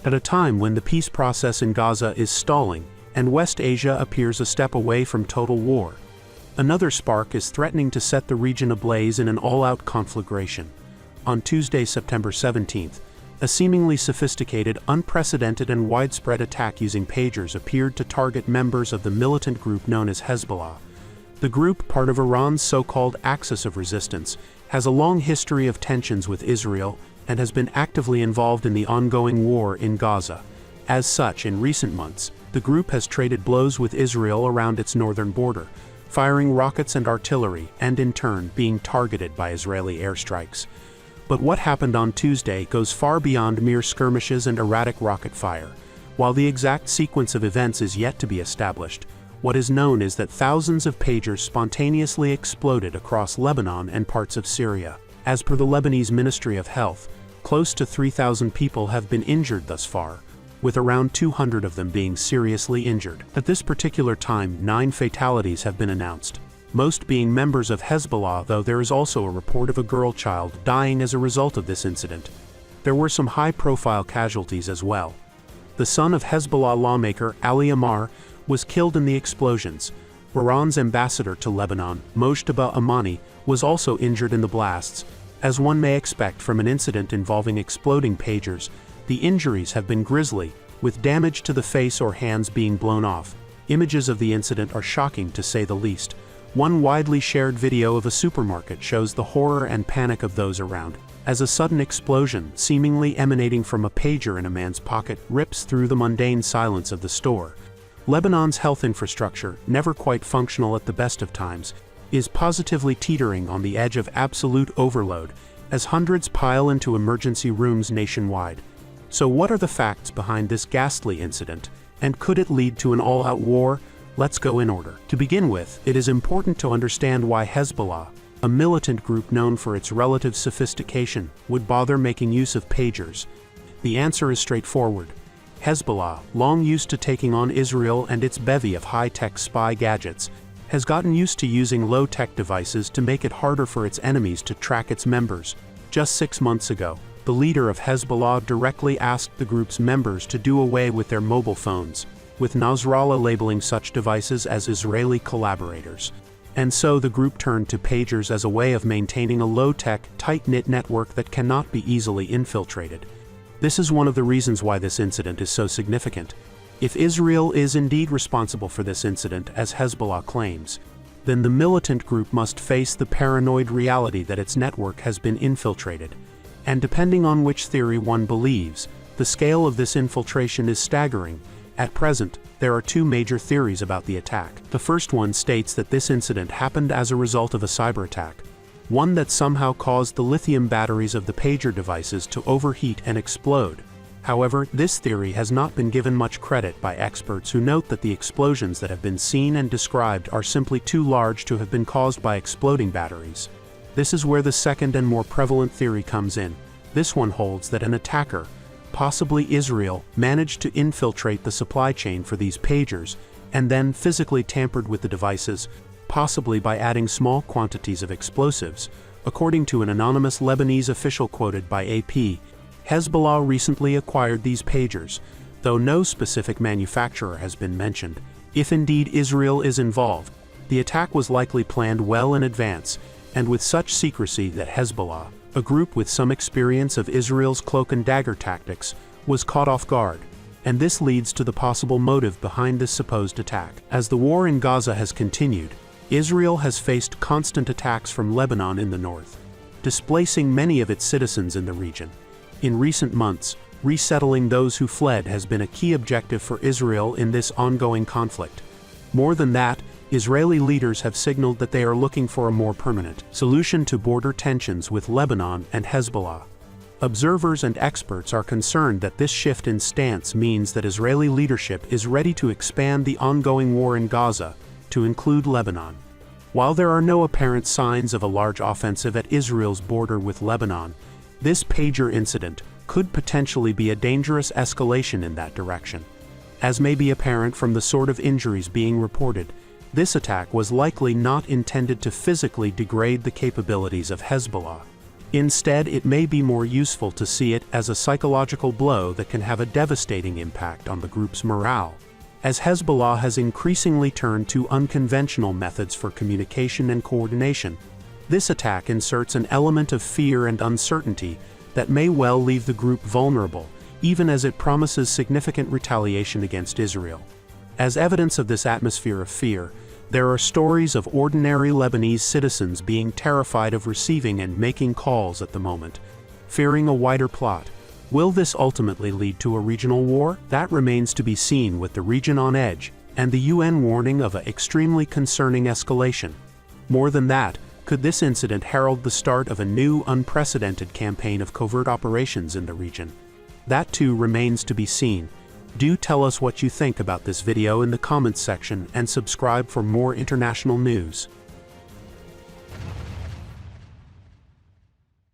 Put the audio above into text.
At a time when the peace process in Gaza is stalling, and West Asia appears a step away from total war, another spark is threatening to set the region ablaze in an all-out conflagration. On Tuesday, September 17th, a seemingly sophisticated, unprecedented and widespread attack using pagers appeared to target members of the militant group known as Hezbollah. The group, part of Iran's so-called Axis of Resistance, has a long history of tensions with Israel and has been actively involved in the ongoing war in Gaza. As such, in recent months, the group has traded blows with Israel around its northern border, firing rockets and artillery, and in turn being targeted by Israeli airstrikes. But what happened on Tuesday goes far beyond mere skirmishes and erratic rocket fire. While the exact sequence of events is yet to be established, what is known is that thousands of pagers spontaneously exploded across Lebanon and parts of Syria. As per the Lebanese Ministry of Health, close to 3,000 people have been injured thus far, with around 200 of them being seriously injured. At this particular time, 9 fatalities have been announced, most being members of Hezbollah, though there is also a report of a girl child dying as a result of this incident. There were some high-profile casualties as well. The son of Hezbollah lawmaker Ali Ammar was killed in the explosions. Iran's ambassador to Lebanon, Mojtaba Amani, was also injured in the blasts. As one may expect from an incident involving exploding pagers, the injuries have been grisly, with damage to the face or hands being blown off. Images of the incident are shocking to say the least. One widely shared video of a supermarket shows the horror and panic of those around, as a sudden explosion, seemingly emanating from a pager in a man's pocket, rips through the mundane silence of the store. Lebanon's health infrastructure, never quite functional at the best of times, is positively teetering on the edge of absolute overload, as hundreds pile into emergency rooms nationwide. So what are the facts behind this ghastly incident, and could it lead to an all-out war? Let's go in order. To begin with, it is important to understand why Hezbollah, a militant group known for its relative sophistication, would bother making use of pagers. The answer is straightforward. Hezbollah, long used to taking on Israel and its bevy of high-tech spy gadgets, has gotten used to using low-tech devices to make it harder for its enemies to track its members. Just 6 months ago, the leader of Hezbollah directly asked the group's members to do away with their mobile phones, with Nasrallah labeling such devices as Israeli collaborators. And so the group turned to pagers as a way of maintaining a low-tech, tight-knit network that cannot be easily infiltrated. This is one of the reasons why this incident is so significant. If Israel is indeed responsible for this incident, as Hezbollah claims, then the militant group must face the paranoid reality that its network has been infiltrated. And depending on which theory one believes, the scale of this infiltration is staggering. At present, there are 2 major theories about the attack. The first one states that this incident happened as a result of a cyber attack, one that somehow caused the lithium batteries of the pager devices to overheat and explode. However, this theory has not been given much credit by experts who note that the explosions that have been seen and described are simply too large to have been caused by exploding batteries. This is where the second and more prevalent theory comes in. This one holds that an attacker, possibly Israel, managed to infiltrate the supply chain for these pagers and then physically tampered with the devices, possibly by adding small quantities of explosives. According to an anonymous Lebanese official quoted by AP, Hezbollah recently acquired these pagers, though no specific manufacturer has been mentioned. If indeed Israel is involved, the attack was likely planned well in advance, and with such secrecy that Hezbollah, a group with some experience of Israel's cloak and dagger tactics, was caught off guard. And this leads to the possible motive behind this supposed attack. As the war in Gaza has continued, Israel has faced constant attacks from Lebanon in the north, displacing many of its citizens in the region. In recent months, resettling those who fled has been a key objective for Israel in this ongoing conflict. More than that, Israeli leaders have signaled that they are looking for a more permanent solution to border tensions with Lebanon and Hezbollah. Observers and experts are concerned that this shift in stance means that Israeli leadership is ready to expand the ongoing war in Gaza to include Lebanon. While there are no apparent signs of a large offensive at Israel's border with Lebanon, this pager incident could potentially be a dangerous escalation in that direction. As may be apparent from the sort of injuries being reported, this attack was likely not intended to physically degrade the capabilities of Hezbollah. Instead, it may be more useful to see it as a psychological blow that can have a devastating impact on the group's morale, as Hezbollah has increasingly turned to unconventional methods for communication and coordination. This attack inserts an element of fear and uncertainty that may well leave the group vulnerable, even as it promises significant retaliation against Israel. As evidence of this atmosphere of fear, there are stories of ordinary Lebanese citizens being terrified of receiving and making calls at the moment, fearing a wider plot. Will this ultimately lead to a regional war? That remains to be seen, with the region on edge and the UN warning of an extremely concerning escalation. More than that, could this incident herald the start of a new, unprecedented campaign of covert operations in the region? That too remains to be seen. Do tell us what you think about this video in the comments section and subscribe for more international news.